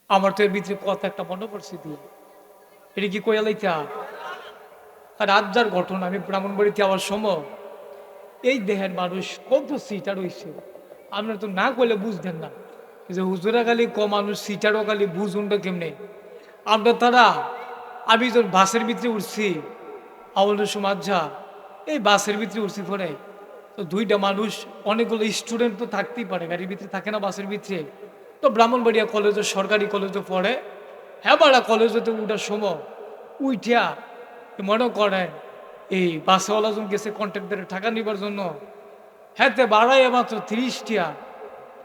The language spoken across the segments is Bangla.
আমার তো এর ভিতরে কথা একটা মনে পড়ছে দিয়ে এটা কি কইয়ালাইতা রাত যার ঘটনা। আমি ব্রাহ্মণবাড়িতে যাওয়ার সময় এই দেহের মানুষ কত সিটার হইছে আপনারা তো না করলে বুঝতেন না যে হুজুরা খালি ক মানুষ সিটারও খালি বুঝুনটা কেমনে আমরা তারা। আমি যখন বাসের ভিতরে উঠছি আওয়ালের সময় যা এই বাসের ভিতরে উঠছি পরে তো দুইটা মানুষ অনেকগুলো স্টুডেন্ট তো থাকতেই পারে গাড়ির ভিতরে থাকে না বাসের ভিতরে। তো ব্রাহ্মণবাড়িয়া কলেজে সরকারি কলেজে পড়ে। হ্যাঁ বাড়া কলেজেতে উঠার সময় উইঠিয়া মনে করেন এই বাসওয়ালা জন গেছে কন্ট্রাক্টরের টাকা নিবার জন্য। হ্যাঁতে বাড়াই মাত্র 30 টিয়া।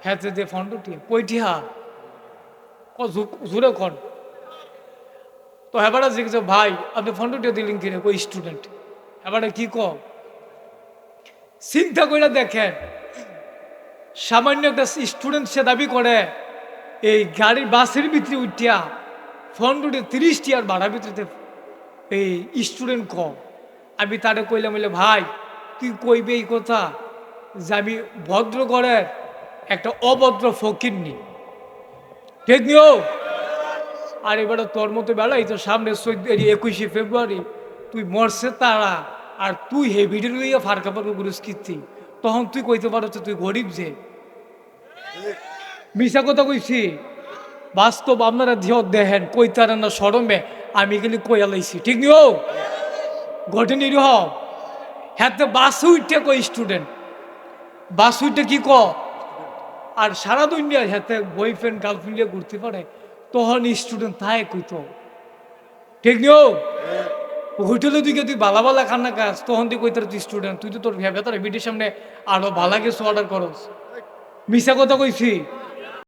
হ্যাঁতে যে ফন্ডটিয়া কইটিয়া জোরে কন। তো হ্যাঁ জিজ্ঞেস ভাই আপনি ফন্ডটিয়া দিলেন কিনে কই স্টুডেন্ট। হ্যাঁ কি ক চিন্তা করে দেখেন সামান্য একটা স্টুডেন্ট সে দাবি করে এই গাড়ির বাসের ভিতরে উঠিয়া ফন্ডটি 30 টিয়ার ভাড়া ভিতরে এই স্টুডেন্ট কম। আমি তারে কইলাম বলে ভাই তুই কইবে এই কথা যে আমি ভদ্র করে একটা অভদ্র ফকির নি ঠিক নিও। আর এবারে তোর মতো বেলা এই তো সামনে 21শে ফেব্রুয়ারি তুই মরছে তারা আর তুই হে ভিডিও লইয়া ফারকা পারবো গুরুস কীর্তি তখন তুই কইতে পারো তুই গরিব যে মিশা কথা কইছি। বাস্তব আপনারা ধিও দেখেন কইতারেন না সরমে আমি গেলে কইয়া লাইছি ঠিক নিও ঘটেনি রহ। হ্যাঁ তো বাস উইটে কই স্টুডেন্ট বাস উইটে কি ক আর সারা দুনিয়া হাতে বয়ফ্রেন্ড গার্লফ্রেন্ড নিয়ে ঘুরতে পারে তখন স্টুডেন্ট তাই কইতো ঠিক নিও। হোটেলে দিকে তুই বালা বালা খান্না কাজ তখন তুই কইতার তুই স্টুডেন্ট তুই তো তোর ভেবে তোর ভিডিওর সামনে আরো ভালা কিছু অর্ডার করস মিশা কথা কইছি।